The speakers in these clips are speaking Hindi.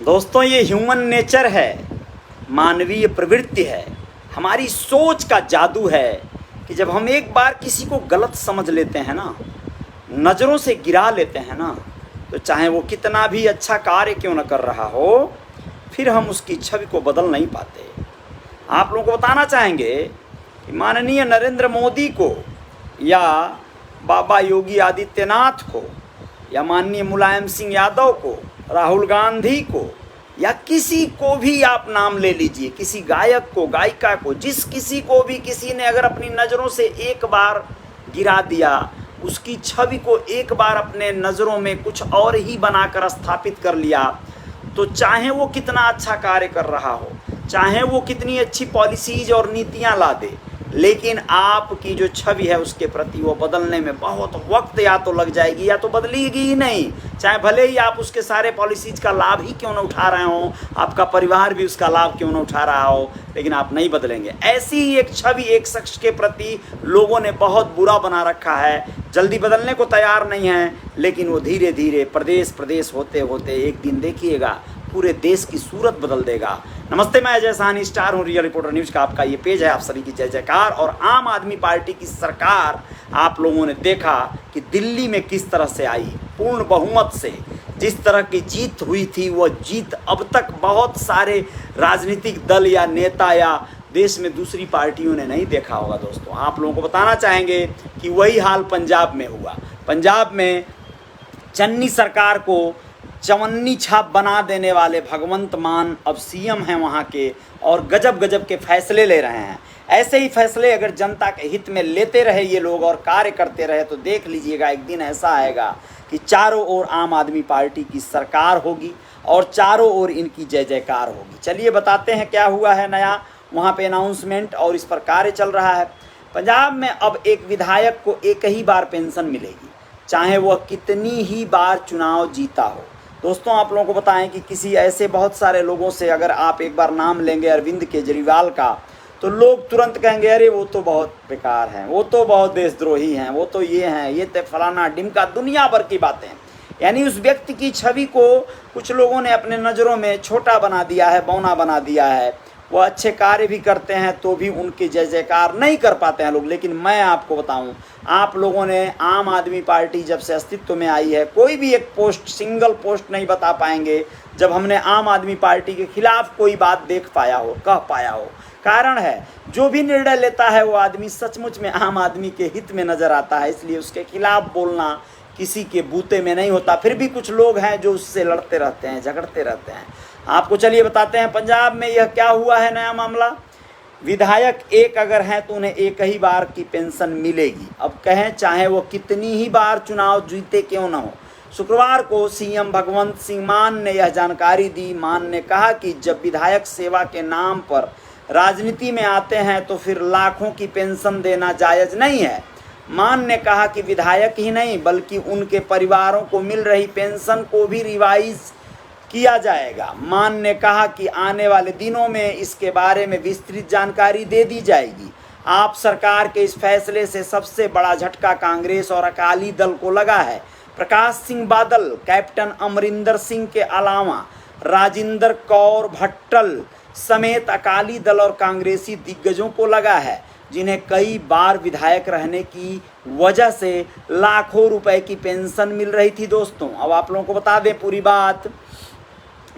दोस्तों, ये ह्यूमन नेचर है, मानवीय प्रवृत्ति है, हमारी सोच का जादू है कि जब हम एक बार किसी को गलत समझ लेते हैं ना, नज़रों से गिरा लेते हैं ना, तो चाहे वो कितना भी अच्छा कार्य क्यों न कर रहा हो, फिर हम उसकी छवि को बदल नहीं पाते। आप लोगों को बताना चाहेंगे कि माननीय नरेंद्र मोदी को या बाबा योगी आदित्यनाथ को या माननीय मुलायम सिंह यादव को, राहुल गांधी को या किसी को भी आप नाम ले लीजिए, किसी गायक को, गायिका को, जिस किसी को भी किसी ने अगर अपनी नज़रों से एक बार गिरा दिया, उसकी छवि को एक बार अपने नज़रों में कुछ और ही बनाकर स्थापित कर लिया, तो चाहे वो कितना अच्छा कार्य कर रहा हो, चाहे वो कितनी अच्छी पॉलिसीज और नीतियां ला दे, लेकिन आपकी जो छवि है उसके प्रति वो बदलने में बहुत वक्त या तो लग जाएगी या तो बदलेगी ही नहीं। चाहे भले ही आप उसके सारे पॉलिसीज का लाभ ही क्यों ना उठा रहे हो, आपका परिवार भी उसका लाभ क्यों ना उठा रहा हो, लेकिन आप नहीं बदलेंगे। ऐसी ही एक छवि एक शख्स के प्रति लोगों ने बहुत बुरा बना रखा है, जल्दी बदलने को तैयार नहीं है, लेकिन वो धीरे धीरे प्रदेश प्रदेश होते होते एक दिन देखिएगा पूरे देश की सूरत बदल देगा। नमस्ते, मैं अजय साहनी, स्टार हूँ रियल रिपोर्टर न्यूज़ का। आपका ये पेज है, आप सभी की जय जयकार। और आम आदमी पार्टी की सरकार आप लोगों ने देखा कि दिल्ली में किस तरह से आई, पूर्ण बहुमत से जिस तरह की जीत हुई थी, वो जीत अब तक बहुत सारे राजनीतिक दल या नेता या देश में दूसरी पार्टियों ने नहीं देखा होगा। दोस्तों, आप लोगों को बताना चाहेंगे कि वही हाल पंजाब में हुआ। पंजाब में चन्नी सरकार को चवन्नी छाप बना देने वाले भगवंत मान अब सीएम हैं वहाँ के, और गजब गजब के फैसले ले रहे हैं। ऐसे ही फैसले अगर जनता के हित में लेते रहे ये लोग और कार्य करते रहे, तो देख लीजिएगा एक दिन ऐसा आएगा कि चारों ओर आम आदमी पार्टी की सरकार होगी और चारों ओर इनकी जय जयकार होगी। चलिए बताते हैं क्या हुआ है नया वहाँ पे अनाउंसमेंट, और इस पर कार्य चल रहा है। पंजाब में अब एक विधायक को एक ही बार पेंशन मिलेगी, चाहे वह कितनी ही बार चुनाव जीता हो। दोस्तों, आप लोगों को बताएं कि किसी ऐसे बहुत सारे लोगों से अगर आप एक बार नाम लेंगे अरविंद केजरीवाल का, तो लोग तुरंत कहेंगे अरे वो तो बहुत बेकार हैं, वो तो बहुत देशद्रोही हैं, वो तो ये हैं, ये तो फलाना डिमका, दुनिया भर की बातें। यानी उस व्यक्ति की छवि को कुछ लोगों ने अपने नज़रों में छोटा बना दिया है, बौना बना दिया है। वो अच्छे कार्य भी करते हैं तो भी उनकी जय जयकार नहीं कर पाते हैं लोग। लेकिन मैं आपको बताऊं, आप लोगों ने आम आदमी पार्टी जब से अस्तित्व में आई है, कोई भी एक पोस्ट, सिंगल पोस्ट नहीं बता पाएंगे जब हमने आम आदमी पार्टी के खिलाफ कोई बात देख पाया हो, कह पाया हो। कारण है, जो भी निर्णय लेता है वो आदमी सचमुच में आम आदमी के हित में नज़र आता है, इसलिए उसके खिलाफ बोलना किसी के बूते में नहीं होता। फिर भी कुछ लोग हैं जो उससे लड़ते रहते हैं, झगड़ते रहते हैं। आपको चलिए बताते हैं पंजाब में यह क्या हुआ है नया मामला। विधायक एक अगर हैं तो उन्हें एक ही बार की पेंशन मिलेगी। अब कहें चाहे वो कितनी ही बार चुनाव जीते क्यों न हो। शुक्रवार को सीएम भगवंत सिंह मान ने यह जानकारी दी। मान ने कहा कि जब विधायक सेवा के नाम पर राजनीति में आते हैं तो फिर लाखों की पेंशन देना जायज़ नहीं है। मान ने कहा कि विधायक ही नहीं बल्कि उनके परिवारों को मिल रही पेंशन को भी रिवाइज किया जाएगा। मान ने कहा कि आने वाले दिनों में इसके बारे में विस्तृत जानकारी दे दी जाएगी। आप सरकार के इस फैसले से सबसे बड़ा झटका कांग्रेस और अकाली दल को लगा है। प्रकाश सिंह बादल, कैप्टन अमरिंदर सिंह के अलावा राजिंदर कौर भट्टल समेत अकाली दल और कांग्रेसी दिग्गजों को लगा है, जिन्हें कई बार विधायक रहने की वजह से लाखों रुपए की पेंशन मिल रही थी। दोस्तों, अब आप लोगों को बता दें पूरी बात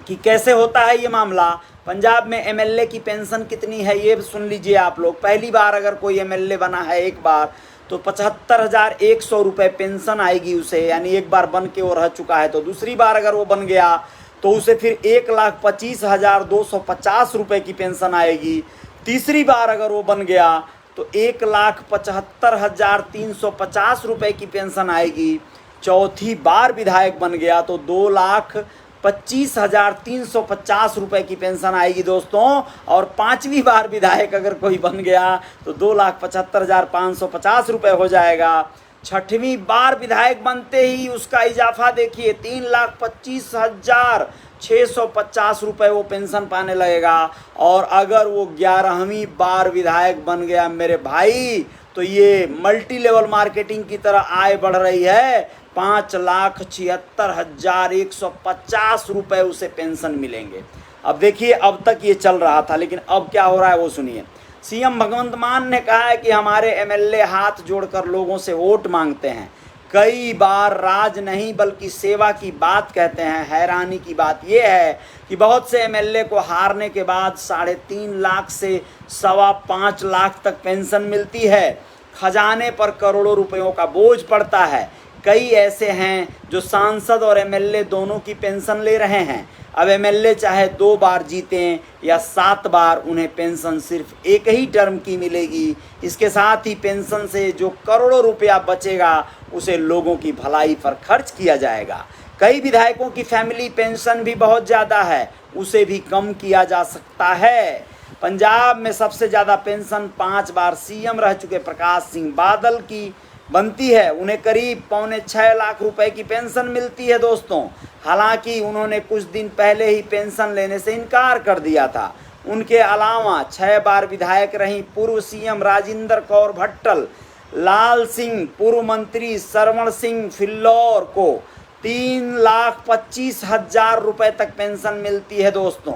कि कैसे होता है ये मामला। पंजाब में एमएलए की पेंशन कितनी है ये सुन लीजिए आप लोग। पहली बार अगर कोई एमएलए बना है एक बार, तो 75,100 रुपये पेंशन आएगी उसे, यानी एक बार बन के वो रह चुका है। तो दूसरी बार अगर वो बन गया तो उसे फिर 1,25,250 रुपये की पेंशन आएगी। तीसरी बार अगर वो बन गया तो 1,75,350 रुपये की पेंशन आएगी। चौथी बार विधायक बन गया तो 2,25,350 रुपये की पेंशन आएगी दोस्तों। और पांचवी बार विधायक अगर कोई बन गया तो 2,75,550 रुपये हो जाएगा। छठवीं बार विधायक बनते ही उसका इजाफा देखिए, 3,25,650 रुपये वो पेंशन पाने लगेगा। और अगर वो 11वीं बार विधायक बन गया मेरे भाई, तो ये मल्टी लेवल मार्केटिंग की तरह आय बढ़ रही है। 5,76,150 रुपये उसे पेंशन मिलेंगे। अब देखिए, अब तक ये चल रहा था, लेकिन अब क्या हो रहा है वो सुनिए। सीएम भगवंत मान ने कहा है कि हमारे एमएलए हाथ जोड़कर लोगों से वोट मांगते हैं, कई बार राज नहीं बल्कि सेवा की बात कहते हैं। हैरानी की बात यह है कि बहुत से एमएलए को हारने के बाद 3.5 लाख से 5.25 लाख तक पेंशन मिलती है। खजाने पर करोड़ों रुपयों का बोझ पड़ता है। कई ऐसे हैं जो सांसद और एमएलए दोनों की पेंशन ले रहे हैं। अब एमएलए चाहे 2 बार जीतें या 7 बार, उन्हें पेंशन सिर्फ एक ही टर्म की मिलेगी। इसके साथ ही पेंशन से जो करोड़ों रुपया बचेगा उसे लोगों की भलाई पर खर्च किया जाएगा। कई विधायकों की फैमिली पेंशन भी बहुत ज़्यादा है, उसे भी कम किया जा सकता है। पंजाब में सबसे ज़्यादा पेंशन 5 बार सीएम रह चुके प्रकाश सिंह बादल की बनती है। उन्हें करीब 5.25 लाख रुपए की पेंशन मिलती है दोस्तों। हालांकि उन्होंने कुछ दिन पहले ही पेंशन लेने से इनकार कर दिया था। उनके अलावा 6 बार विधायक रही पूर्व सीएम राजिंदर कौर भट्टल, लाल सिंह, पूर्व मंत्री सरवण सिंह फिल्लौर को 3,25,000 रुपए तक पेंशन मिलती है दोस्तों।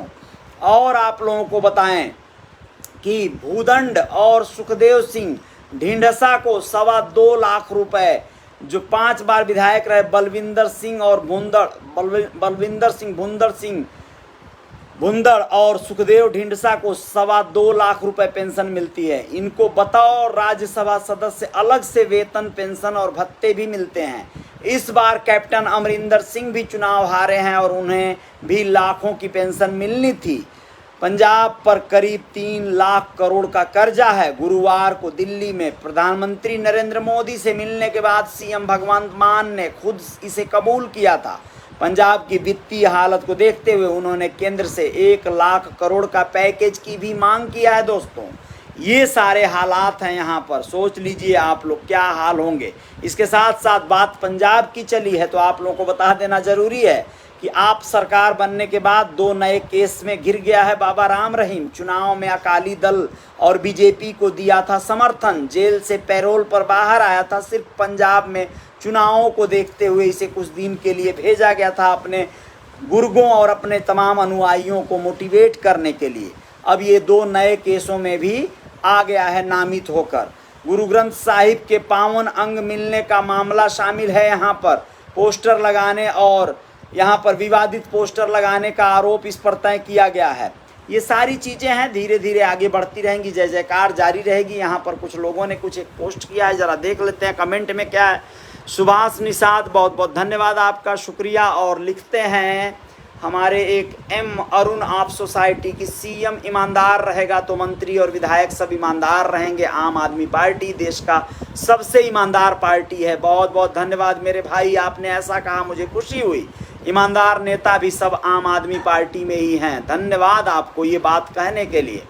और आप लोगों को बताएं कि भूदंड और सुखदेव सिंह ढींढसा को 2.25 लाख रुपए, जो 5 बार विधायक रहे बलविंदर सिंह भुंदड़ और सुखदेव ढींढसा को 2.25 लाख रुपए पेंशन मिलती है। इनको बतौर राज्यसभा सदस्य अलग से वेतन, पेंशन और भत्ते भी मिलते हैं। इस बार कैप्टन अमरिंदर सिंह भी चुनाव हारे हैं और उन्हें भी लाखों की पेंशन मिलनी थी। पंजाब पर करीब 3 लाख करोड़ का कर्जा है। गुरुवार को दिल्ली में प्रधानमंत्री नरेंद्र मोदी से मिलने के बाद सीएम भगवंत मान ने खुद इसे कबूल किया था। पंजाब की वित्तीय हालत को देखते हुए उन्होंने केंद्र से 1 लाख करोड़ का पैकेज की भी मांग किया है दोस्तों। ये सारे हालात हैं यहाँ पर, सोच लीजिए आप लोग क्या हाल होंगे। इसके साथ साथ बात पंजाब की चली है तो आप लोगों को बता देना जरूरी है कि आप सरकार बनने के बाद 2 नए केस में घिर गया है बाबा राम रहीम। चुनाव में अकाली दल और बीजेपी को दिया था समर्थन, जेल से पैरोल पर बाहर आया था। सिर्फ पंजाब में चुनावों को देखते हुए इसे कुछ दिन के लिए भेजा गया था अपने गुर्गों और अपने तमाम अनुयायियों को मोटिवेट करने के लिए। अब ये 2 नए केसों में भी आ गया है नामित होकर। गुरु ग्रंथ साहिब के पावन अंग मिलने का मामला शामिल है यहाँ पर। पोस्टर लगाने और यहाँ पर विवादित पोस्टर लगाने का आरोप इस पर तय किया गया है। ये सारी चीज़ें हैं, धीरे धीरे आगे बढ़ती रहेंगी, जय जयकार जारी रहेगी। यहाँ पर कुछ लोगों ने कुछ एक पोस्ट किया है, ज़रा देख लेते हैं कमेंट में क्या है। सुभाष निषाद, बहुत बहुत धन्यवाद आपका, शुक्रिया। और लिखते हैं हमारे एक अरुण आप सोसाइटी की, सीएम ईमानदार रहेगा तो मंत्री और विधायक सब ईमानदार रहेंगे। आम आदमी पार्टी देश का सबसे ईमानदार पार्टी है। बहुत बहुत धन्यवाद मेरे भाई, आपने ऐसा कहा, मुझे खुशी हुई। ईमानदार नेता भी सब आम आदमी पार्टी में ही हैं। धन्यवाद आपको ये बात कहने के लिए।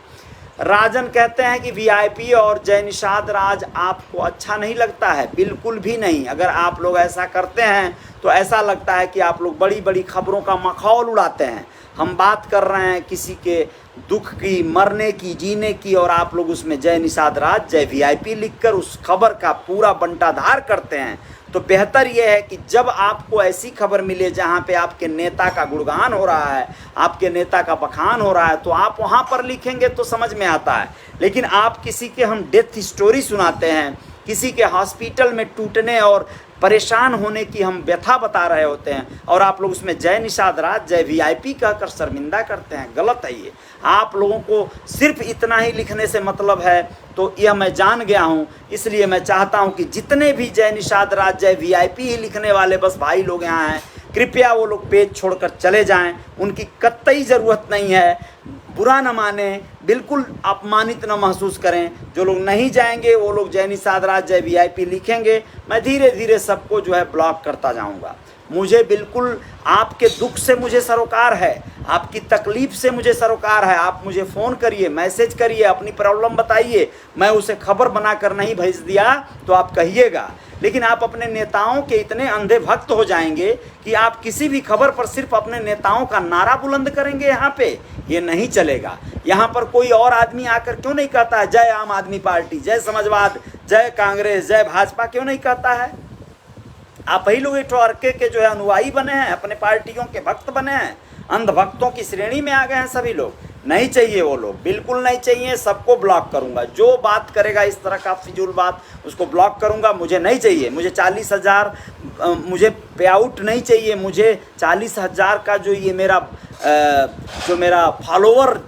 राजन कहते हैं कि वीआईपी और जय निषाद राज आपको अच्छा नहीं लगता है। बिल्कुल भी नहीं। अगर आप लोग ऐसा करते हैं तो ऐसा लगता है कि आप लोग बड़ी बड़ी खबरों का मखौल उड़ाते हैं। हम बात कर रहे हैं किसी के दुख की, मरने की, जीने की, और आप लोग उसमें जय निषाद राज, जय वीआईपी लिखकर उस खबर का पूरा बंटाधार करते हैं। तो बेहतर यह है कि जब आपको ऐसी खबर मिले जहाँ पे आपके नेता का गुणगान हो रहा है, आपके नेता का बखान हो रहा है, तो आप वहाँ पर लिखेंगे तो समझ में आता है। लेकिन आप किसी के हम डेथ स्टोरी सुनाते हैं, किसी के हॉस्पिटल में टूटने और परेशान होने की हम व्यथा बता रहे होते हैं, और आप लोग उसमें जय निषाद राज, जय वीआईपी कहकर शर्मिंदा करते हैं। गलत है ये। आप लोगों को सिर्फ इतना ही लिखने से मतलब है, तो यह मैं जान गया हूँ। इसलिए मैं चाहता हूँ कि जितने भी जय निषाद राज, जय वीआईपी ही लिखने वाले बस भाई लोग यहाँ हैं, कृपया वो लोग पेज छोड़कर चले जाएं। उनकी कतई ज़रूरत नहीं है। बुरा न माने, बिल्कुल अपमानित न महसूस करें। जो लोग नहीं जाएंगे वो लोग जय निषाद राज, जय वीआईपी लिखेंगे, मैं धीरे धीरे सबको जो है ब्लॉक करता जाऊंगा। मुझे बिल्कुल आपके दुख से मुझे सरोकार है, आपकी तकलीफ से मुझे सरोकार है। आप मुझे फ़ोन करिए, मैसेज करिए, अपनी प्रॉब्लम बताइए, मैं उसे खबर बनाकर नहीं भेज दिया तो आप कहिएगा। लेकिन आप अपने नेताओं के इतने अंधे भक्त हो जाएंगे कि आप किसी भी खबर पर सिर्फ अपने नेताओं का नारा बुलंद करेंगे। यहाँ पे ये नहीं चलेगा। यहाँ पर कोई और आदमी आकर क्यों नहीं कहता है जय आम आदमी पार्टी, जय समाजवाद, जय कांग्रेस, जय भाजपा, क्यों नहीं कहता है? आप ही लोग नेटवर्क के जो है अनुयायी बने हैं, अपने पार्टियों के भक्त बने हैं, अंधभक्तों की श्रेणी में आ गए हैं सभी लोग। नहीं चाहिए वो लोग, बिल्कुल नहीं चाहिए। सबको ब्लॉक करूंगा, जो बात करेगा इस तरह का फिजूल बात उसको ब्लॉक करूंगा। मुझे नहीं चाहिए, मुझे 40,000 मुझे पे आउट नहीं चाहिए। मुझे 40,000 का जो ये मेरा फॉलोवर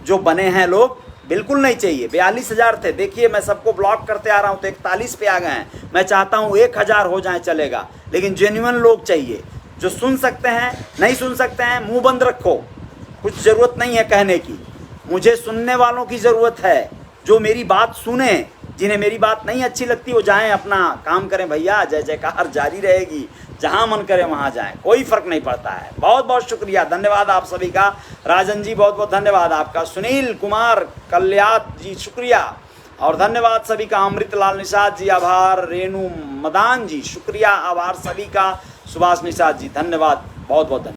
जो बने हैं लोग, बिल्कुल नहीं चाहिए। 42,000 थे, देखिए मैं सबको ब्लॉक करते आ रहा हूँ तो 41 पे आ गए हैं। मैं चाहता हूँ 1,000 हो जाए चलेगा, लेकिन जेन्युइन लोग चाहिए जो सुन सकते हैं। नहीं सुन सकते हैं, मुंह बंद रखो, कुछ ज़रूरत नहीं है कहने की। मुझे सुनने वालों की ज़रूरत है, जो मेरी बात सुने। जिन्हें मेरी बात नहीं अच्छी लगती वो जाएं, अपना काम करें भैया, जय जयकार जारी रहेगी, जहां मन करे वहां जाएं, कोई फर्क नहीं पड़ता है। बहुत बहुत शुक्रिया, धन्यवाद आप सभी का। राजन जी बहुत बहुत धन्यवाद आपका। सुनील कुमार कल्यात जी शुक्रिया, और धन्यवाद सभी का। अमृतलाल निषाद जी आभार। रेणु मदान जी शुक्रिया, आभार सभी का। सुभाष निषाद जी धन्यवाद, बहुत बहुत धन्यवाद।